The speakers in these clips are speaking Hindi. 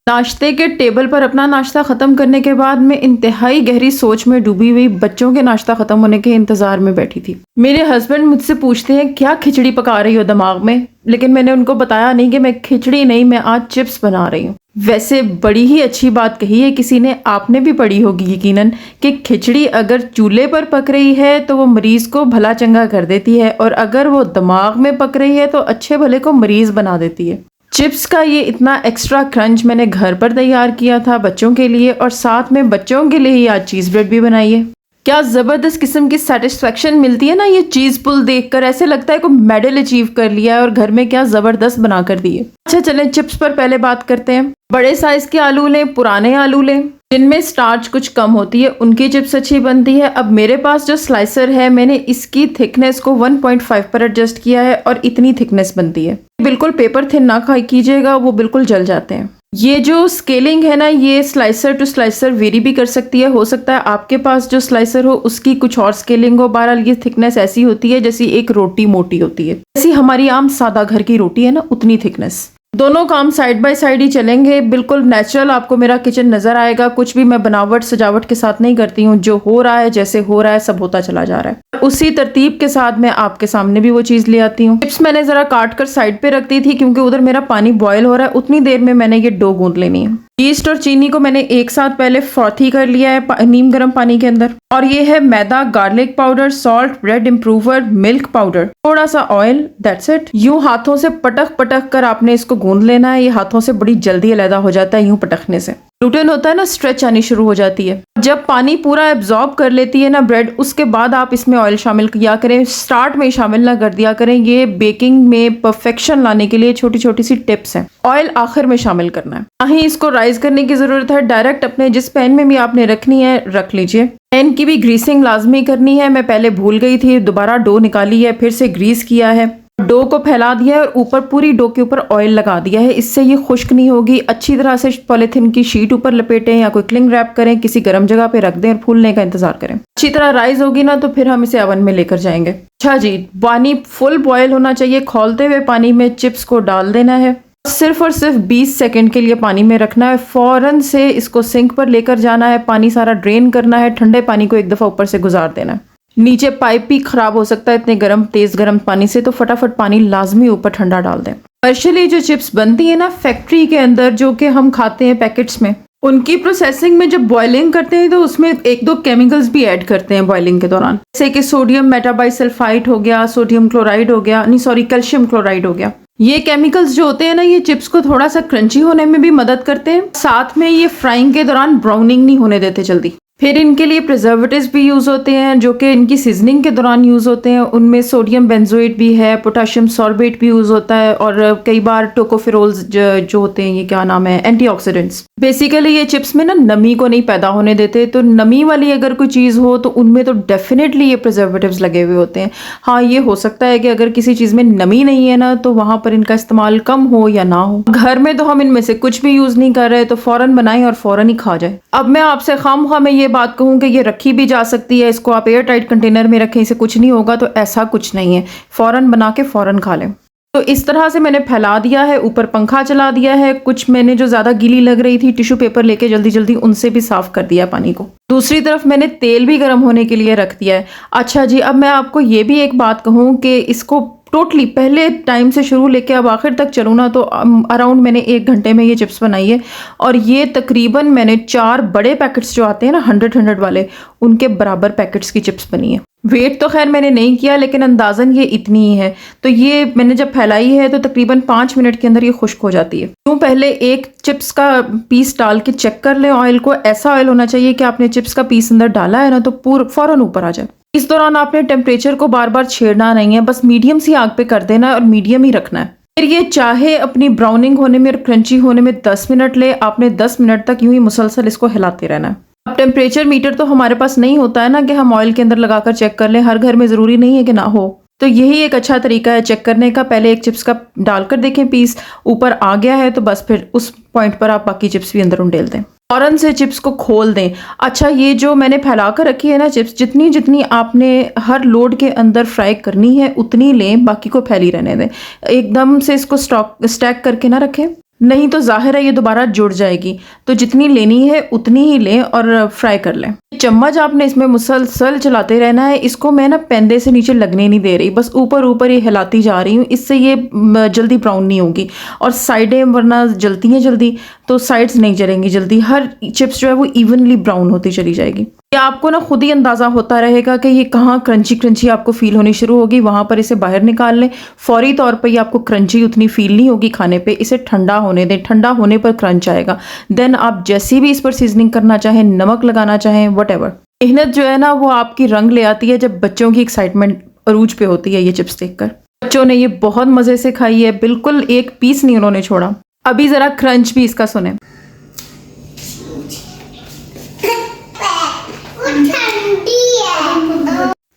नाश्ते के टेबल पर अपना नाश्ता ख़त्म करने के बाद मैं इंतहाई गहरी सोच में डूबी हुई बच्चों के नाश्ता ख़त्म होने के इंतज़ार में बैठी थी। मेरे हस्बैंड मुझसे पूछते हैं क्या खिचड़ी पका रही हो दिमाग में, लेकिन मैंने उनको बताया नहीं कि मैं खिचड़ी नहीं, मैं आज चिप्स बना रही हूँ। वैसे बड़ी ही अच्छी बात कही है किसी ने, आपने भी पढ़ी होगी यकीनन, कि खिचड़ी अगर चूल्हे पर पक रही है तो वो मरीज़ को भला चंगा कर देती है, और अगर वो दिमाग में पक रही है तो अच्छे भले को मरीज़ बना देती है। चिप्स का ये इतना एक्स्ट्रा क्रंच मैंने घर पर तैयार किया था बच्चों के लिए, और साथ में बच्चों के लिए ही आज चीज़ ब्रेड भी बनाई है। क्या ज़बरदस्त किस्म की सेटिस्फेक्शन मिलती है ना ये चीज़ पुल देखकर, ऐसे लगता है कोई मेडल अचीव कर लिया है और घर में क्या ज़बरदस्त बना कर दिए। अच्छा चलें चिप्स पर पहले बात करते हैं। बड़े साइज़ के आलू लें, पुराने आलू लें जिनमें स्टार्च कुछ कम होती है, उनकी चिप्स अच्छी बनती है। अब मेरे पास जो स्लाइसर है मैंने इसकी थिकनेस को 1.5 पर एडजस्ट किया है और इतनी थिकनेस बनती है। बिल्कुल पेपर थिन ना खाई कीजिएगा, वो बिल्कुल जल जाते हैं। ये जो स्केलिंग है ना, ये स्लाइसर टू स्लाइसर वेरी भी कर सकती है। हो सकता है आपके पास जो स्लाइसर हो उसकी कुछ और स्केलिंग हो। बहरहाल ये थिकनेस ऐसी होती है जैसी एक रोटी मोटी होती है, जैसी हमारी आम सादा घर की रोटी है ना, उतनी थिकनेस। दोनों काम साइड बाय साइड ही चलेंगे। बिल्कुल नेचुरल आपको मेरा किचन नजर आएगा। कुछ भी मैं बनावट सजावट के साथ नहीं करती हूँ। जो हो रहा है, जैसे हो रहा है, सब होता चला जा रहा है। उसी तरतीब के साथ मैं आपके सामने भी वो चीज़ ले आती हूँ। चिप्स मैंने ज़रा काट कर साइड पे रख दी थी क्योंकि उधर मेरा पानी बॉयल हो रहा है। उतनी देर में मैंने ये डो गूंद लेनी है। ईस्ट और चीनी को मैंने एक साथ पहले फ्रॉथी कर लिया है नीम गर्म पानी के अंदर। और ये है मैदा, garlic powder, salt, bread improver, milk powder, थोड़ा सा ऑयल, दैट्स इट। यूं हाथों से पटक पटक कर आपने इसको गूंद लेना है। ये हाथों से बड़ी जल्दी अलग हो जाता है यूं पटकने से। ग्लूटेन होता है ना, स्ट्रेच आनी शुरू हो जाती है। जब पानी पूरा एब्जॉर्ब कर लेती है ना ब्रेड, उसके बाद आप इसमें ऑयल शामिल किया करें। स्टार्ट में शामिल ना कर दिया करें। ये बेकिंग में परफेक्शन लाने के लिए छोटी छोटी सी टिप्स हैं। ऑयल आखिर में शामिल करना है, ना ही इसको राइज करने की जरूरत है। डायरेक्ट अपने जिस पैन में भी आपने रखनी है रख लीजिए। पैन की भी ग्रीसिंग लाजमी करनी है। मैं पहले भूल गई थी, दोबारा डो निकाली है, फिर से ग्रीस किया है, डो को फैला दिया है और ऊपर पूरी डो के ऊपर ऑयल लगा दिया है। इससे ये खुश्क नहीं होगी। अच्छी तरह से पॉलिथीन की शीट ऊपर लपेटें या कोई क्लिंग रैप करें, किसी गर्म जगह पे रख दें और फूलने का इंतजार करें। अच्छी तरह राइज होगी ना तो फिर हम इसे ओवन में लेकर जाएंगे। अच्छा जी, पानी फुल बॉयल होना चाहिए। खौलते हुए पानी में चिप्स को डाल देना है। सिर्फ और सिर्फ 20 सेकंड के लिए पानी में रखना है। फौरन से इसको सिंक पर लेकर जाना है, पानी सारा ड्रेन करना है। ठंडे पानी को एक दफ़ा ऊपर से गुजार देना है। नीचे पाइप भी खराब हो सकता है इतने गर्म तेज गर्म पानी से, तो फटाफट पानी लाजमी ऊपर ठंडा डाल दें। स्पेशली जो चिप्स बनती है ना फैक्ट्री के अंदर, जो कि हम खाते हैं पैकेट्स में, उनकी प्रोसेसिंग में जब बॉइलिंग करते हैं तो उसमें एक दो केमिकल्स भी ऐड करते हैं बॉइलिंग के दौरान, जैसे कि सोडियम मेटाबाइसल्फाइट हो गया, सोडियम क्लोराइड हो गया, नहीं सॉरी कैल्शियम क्लोराइड हो गया। ये केमिकल्स जो होते हैं ना, ये चिप्स को थोड़ा सा क्रंची होने में भी मदद करते हैं। साथ में ये फ्राइंग के दौरान ब्राउनिंग नहीं होने देते जल्दी। फिर इनके लिए प्रिजर्वेटिव्स भी यूज़ होते हैं जो कि इनकी सीजनिंग के दौरान यूज़ होते हैं। उनमें सोडियम बेंजोएट भी है, पोटेशियम सॉर्बेट भी यूज़ होता है, और कई बार टोकोफेरोल्स जो होते हैं, ये क्या नाम है, एंटीऑक्सीडेंट्स। बेसिकली ये चिप्स में ना नमी को नहीं पैदा होने देते। तो नमी वाली अगर कोई चीज़ हो तो उनमें तो डेफिनेटली ये प्रिजर्वेटिव्स लगे हुए होते हैं। हाँ, ये हो सकता है कि अगर किसी चीज़ में नमी नहीं है ना तो वहाँ पर इनका इस्तेमाल कम हो या ना हो। घर में तो हम इनमें से कुछ भी यूज़ नहीं कर रहे, तो फ़ौरन बनाएं और फ़ौरन ही खा जाए। अब मैं आपसे खामखा में ये बात कहूँ कि ये रखी भी जा सकती है, इसको आप एयर टाइट कंटेनर में रखें, इसे कुछ नहीं होगा, तो ऐसा कुछ नहीं है। फ़ौरन बना के फ़ौरन खा लें। तो इस तरह से मैंने फैला दिया है, ऊपर पंखा चला दिया है। कुछ मैंने जो ज़्यादा गीली लग रही थी टिश्यू पेपर लेके जल्दी जल्दी उनसे भी साफ़ कर दिया पानी को। दूसरी तरफ मैंने तेल भी गर्म होने के लिए रख दिया है। अच्छा जी, अब मैं आपको ये भी एक बात कहूँ कि इसको टोटली पहले टाइम से शुरू लेके अब आखिर तक चलूँ ना तो अराउंड मैंने 1 घंटे में ये चिप्स बनाई है। और ये तकरीबन मैंने 4 बड़े पैकेट्स जो आते हैं ना 100 वाले, उनके बराबर पैकेट्स की चिप्स बनी है। वेट तो खैर मैंने नहीं किया, लेकिन अंदाजन ये इतनी ही है। तो ये मैंने जब फैलाई है तो तकरीबन 5 मिनट के अंदर ये खुश्क हो जाती है। तो पहले एक चिप्स का पीस डाल के चेक कर लें ऑयल को। ऐसा ऑयल होना चाहिए कि आपने चिप्स का पीस अंदर डाला है ना तो पूरा फौरन ऊपर आ जाए। इस दौरान आपने टेम्परेचर को बार बार छेड़ना नहीं है, बस मीडियम सी आग पे कर देना है और मीडियम ही रखना है। फिर ये चाहे अपनी ब्राउनिंग होने में और क्रंची होने में 10 मिनट ले, आपने 10 मिनट तक यूं ही मुसलसल इसको हिलाते रहना है। अब टेम्परेचर मीटर तो हमारे पास नहीं होता है ना कि हम ऑयल के अंदर लगाकर चेक कर लें। हर घर में ज़रूरी नहीं है कि ना हो, तो यही एक अच्छा तरीका है चेक करने का। पहले एक चिप्स का डालकर देखें, पीस ऊपर आ गया है तो बस फिर उस पॉइंट पर आप बाकी चिप्स भी अंदर उंडेल दें। फौरन से चिप्स को खोल दें। अच्छा, ये जो मैंने फैला कर रखी है ना चिप्स, जितनी जितनी आपने हर लोड के अंदर फ्राई करनी है उतनी लें, बाकी को फैली रहने दें। एकदम से इसको स्टैक करके ना रखें। नहीं तो जाहिर है ये दोबारा जुड़ जाएगी। तो जितनी लेनी है उतनी ही लें और फ्राई कर लें। चम्मच आपने इसमें मुसलसल चलाते रहना है। इसको मैं ना पेंदे से नीचे लगने नहीं दे रही, बस ऊपर ऊपर ही हिलाती जा रही हूँ। इससे ये जल्दी ब्राउन नहीं होगी और साइडें वरना जलती हैं जल्दी, तो साइड्स नहीं जलेंगी जल्दी। हर चिप्स जो है वो इवनली ब्राउन होती चली जाएगी। ये आपको ना खुद ही अंदाज़ा होता रहेगा कि ये कहाँ क्रंची क्रंची आपको फील होनी शुरू होगी, वहाँ पर इसे बाहर निकाल लें। फौरी तौर पर ये आपको क्रंची उतनी फील नहीं होगी खाने पे। इसे ठंडा होने दें, ठंडा होने पर क्रंच आएगा। देन आप जैसी भी इस पर सीजनिंग करना चाहें, नमक लगाना चाहें, वटेवर। मेहनत जो है ना वो आपकी रंग ले आती है जब बच्चों की एक्साइटमेंट अरूज पे होती है ये चिप्स देखकर। बच्चों ने ये बहुत मज़े से खाई है, बिल्कुल एक पीस नहीं उन्होंने छोड़ा। अभी ज़रा क्रंच भी इसका सुने।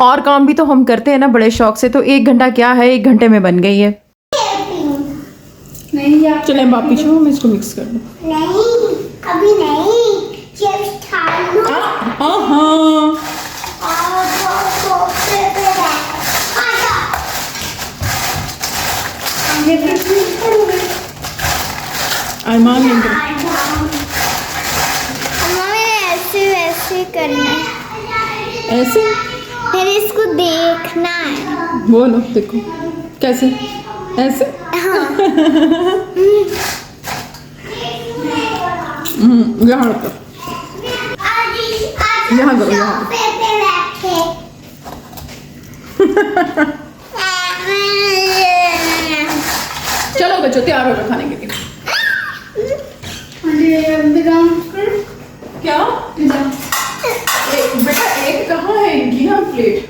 और काम भी तो हम करते हैं ना बड़े शौक से, तो 1 घंटा क्या है, 1 घंटे में बन गई है। नहीं चलें वापिस छो, मैं इसको मिक्स कर दूँ। नहीं अभी नहीं, चिप्स खा लो। हाँ अरमान नहीं कर ऐसे वैसे करना है, ऐसे फिर इसको देखना है। बोलो देखो कैसे, ऐसे। हाँ यहाँ रखो, यहाँ करो, यहाँ चलो बच्चों तैयार हो जाओ खाने के लिए। क्या बेटा एक कहाँ है इनकी ना प्लेट।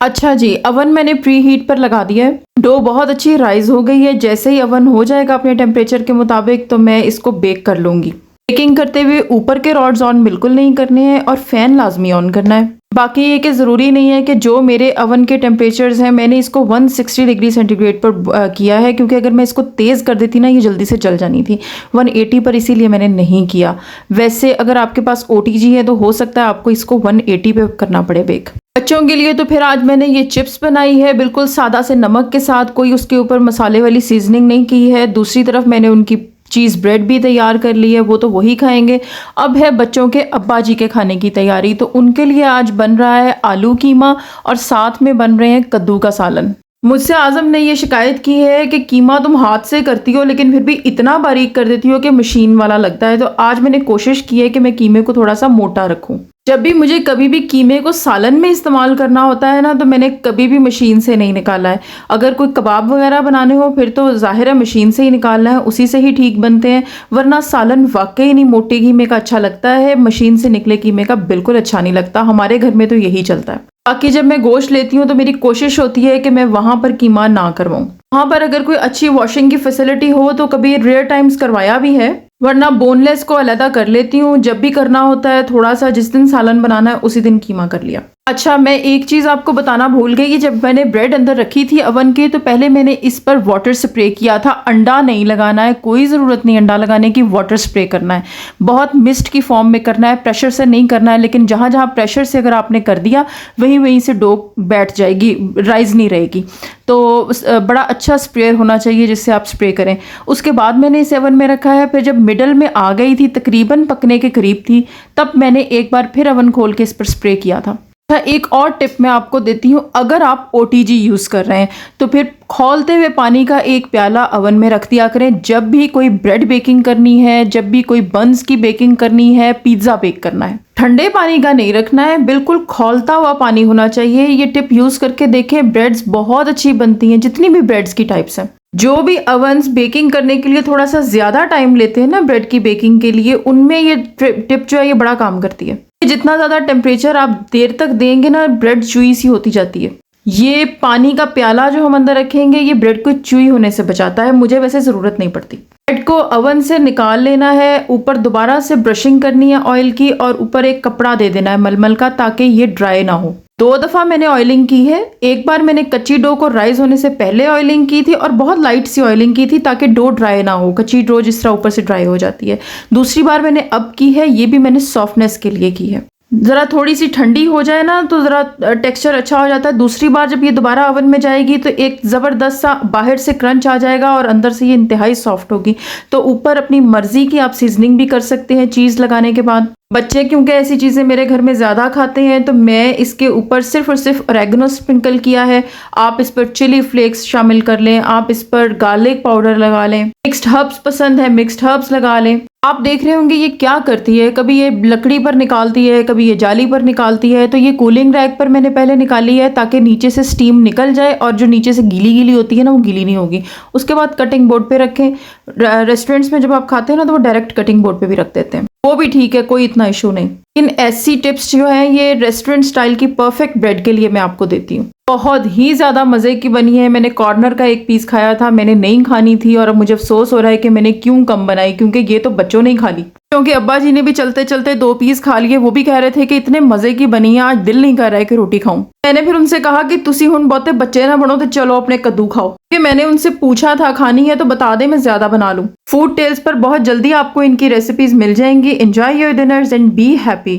अच्छा जी, अवन मैंने प्री हीट पर लगा दिया है। डो बहुत अच्छी राइज हो गई है। जैसे ही अवन हो जाएगा अपने टेम्परेचर के मुताबिक तो मैं इसको बेक कर लूँगी। बेकिंग करते हुए ऊपर के रॉड्स ऑन बिल्कुल नहीं करने हैं और फैन लाजमी ऑन करना है। बाकी ये कि ज़रूरी नहीं है कि जो मेरे अवन के टेम्परेचर्स हैं मैंने इसको 160 डिग्री सेंटीग्रेड पर किया है, क्योंकि अगर मैं इसको तेज़ कर देती ना ये जल्दी से जल जानी थी। 180 पर इसीलिए मैंने नहीं किया। वैसे अगर आपके पास OTG है तो हो सकता है आपको इसको 180 पे करना पड़े बेक। बच्चों के लिए तो फिर आज मैंने ये चिप्स बनाई है बिल्कुल सादा से नमक के साथ, कोई उसके ऊपर मसाले वाली सीजनिंग नहीं की है। दूसरी तरफ मैंने उनकी चीज़ ब्रेड भी तैयार कर ली है, वो तो वही खाएंगे। अब है बच्चों के अब्बा जी के खाने की तैयारी, तो उनके लिए आज बन रहा है आलू कीमा और साथ में बन रहे हैं कद्दू का सालन। मुझसे आज़म ने ये शिकायत की है कि कीमा तुम हाथ से करती हो लेकिन फिर भी इतना बारीक कर देती हो कि मशीन वाला लगता है। तो आज मैंने कोशिश की है कि मैं कीमे को थोड़ा सा मोटा रखूं। जब भी मुझे कभी भी कीमे को सालन में इस्तेमाल करना होता है ना तो मैंने कभी भी मशीन से नहीं निकाला है। अगर कोई कबाब वगैरह बनाने हो फिर तो ज़ाहिर है मशीन से ही निकालना है, उसी से ही ठीक बनते हैं। वरना सालन वाकई नहीं मोटे कीमे का अच्छा लगता है, मशीन से निकले कीमे का बिल्कुल अच्छा नहीं लगता। हमारे घर में तो यही चलता है। बाकी जब मैं गोश्त लेती हूँ तो मेरी कोशिश होती है कि मैं वहाँ पर कीमा ना करवाऊँ। वहाँ पर अगर कोई अच्छी वॉशिंग की फैसिलिटी हो तो कभी रेयर टाइम्स करवाया भी है, वरना बोनलेस को अलहदा कर लेती हूँ। जब भी करना होता है थोड़ा सा, जिस दिन सालन बनाना है उसी दिन कीमा कर लिया। अच्छा, मैं एक चीज़ आपको बताना भूल गई कि जब मैंने ब्रेड अंदर रखी थी अवन के तो पहले मैंने इस पर वाटर स्प्रे किया था। अंडा नहीं लगाना है, कोई ज़रूरत नहीं अंडा लगाने की, वाटर स्प्रे करना है। बहुत मिस्ट की फॉर्म में करना है, प्रेशर से नहीं करना है। लेकिन जहाँ जहाँ प्रेशर से अगर आपने कर दिया वहीं वहीं से डो बैठ जाएगी, राइज नहीं रहेगी। तो बड़ा अच्छा स्प्रेयर होना चाहिए जिससे आप स्प्रे करें। उसके बाद मैंने इसे अवन में रखा है। फिर जब मिडल में आ गई थी, तकरीबन पकने के करीब थी, तब मैंने एक बार फिर अवन खोल के इस पर स्प्रे किया था। एक और टिप मैं आपको देती हूँ, अगर आप OTG यूज़ कर रहे हैं तो फिर खौलते हुए पानी का एक प्याला अवन में रख दिया करें। जब भी कोई ब्रेड बेकिंग करनी है, जब भी कोई बंस की बेकिंग करनी है, पिज़्ज़ा बेक करना है, ठंडे पानी का नहीं रखना है, बिल्कुल खौलता हुआ पानी होना चाहिए। ये टिप यूज़ करके देखें, ब्रेड्स बहुत अच्छी बनती हैं, जितनी भी ब्रेड्स की टाइप्स हैं। जो भी अवन्स बेकिंग करने के लिए थोड़ा सा ज़्यादा टाइम लेते हैं ना ब्रेड की बेकिंग के लिए, उनमें ये टिप जो है ये बड़ा काम करती है। जितना ज़्यादा टेम्परेचर आप देर तक देंगे ना, ब्रेड चुई सी होती जाती है। ये पानी का प्याला जो हम अंदर रखेंगे ये ब्रेड को चुई होने से बचाता है। मुझे वैसे ज़रूरत नहीं पड़ती। ब्रेड को अवन से निकाल लेना है, ऊपर दोबारा से ब्रशिंग करनी है ऑयल की और ऊपर एक कपड़ा दे देना है मलमल का, ताकि ये ड्राई ना हो। 2 दफ़ा मैंने ऑयलिंग की है। एक बार मैंने कच्ची डो को राइज होने से पहले ऑयलिंग की थी और बहुत लाइट सी ऑयलिंग की थी ताकि डो ड्राई ना हो। कच्ची डो जिस तरह ऊपर से ड्राई हो जाती है। दूसरी बार मैंने अब की है, ये भी मैंने सॉफ्टनेस के लिए की है। ज़रा थोड़ी सी ठंडी हो जाए ना तो ज़रा टेक्सचर अच्छा हो जाता है। दूसरी बार जब ये दोबारा ओवन में जाएगी तो एक ज़बरदस्त सा बाहर से क्रंच आ जाएगा और अंदर से ये इंतहाई सॉफ्ट होगी। तो ऊपर अपनी मर्ज़ी की आप सीजनिंग भी कर सकते हैं चीज़ लगाने के बाद। बच्चे क्योंकि ऐसी चीज़ें मेरे घर में ज़्यादा खाते हैं तो मैं इसके ऊपर सिर्फ और सिर्फ ऑरेगनो स्प्रिंकल किया है। आप इस पर चिली फ्लेक्स शामिल कर लें, आप इस पर गार्लिक पाउडर लगा लें, मिक्स्ड हर्ब्स पसंद है मिक्स्ड हर्ब्स लगा लें। आप देख रहे होंगे ये क्या करती है, कभी ये लकड़ी पर निकालती है, कभी ये जाली पर निकालती है। तो ये कूलिंग रैक पर मैंने पहले निकाली है ताकि नीचे से स्टीम निकल जाए और जो नीचे से गीली गीली होती है ना वो गीली नहीं होगी। उसके बाद कटिंग बोर्ड पे रखें। रेस्टोरेंट्स में जब आप खाते हैं ना तो वो डायरेक्ट कटिंग बोर्ड पे भी रख देते हैं, वो भी ठीक है, कोई इतना इशू नहीं। इन ऐसी टिप्स जो है ये रेस्टोरेंट स्टाइल की परफेक्ट ब्रेड के लिए मैं आपको देती हूँ। बहुत ही ज़्यादा मज़े की बनी है। मैंने कॉर्नर का एक पीस खाया था, मैंने नहीं खानी थी और अब मुझे अफसोस हो रहा है कि मैंने क्यों कम बनाई, क्योंकि ये तो बच्चों ने ही खा ली। क्योंकि अब्बा जी ने भी चलते चलते 2 पीस खा लिए, वो भी कह रहे थे कि इतने मज़े की बनी है, आज दिल नहीं कर रहा है कि रोटी खाऊं। मैंने फिर उनसे कहा कि तुसी हुन बहुते बच्चे ना बनो तो चलो अपने कद्दू खाओ, कि मैंने उनसे पूछा था खानी है तो बता दे मैं ज़्यादा बना लूँ। फूड टेल्स पर बहुत जल्दी आपको इनकी रेसिपीज़ मिल जाएंगी। Enjoy your dinners and be happy.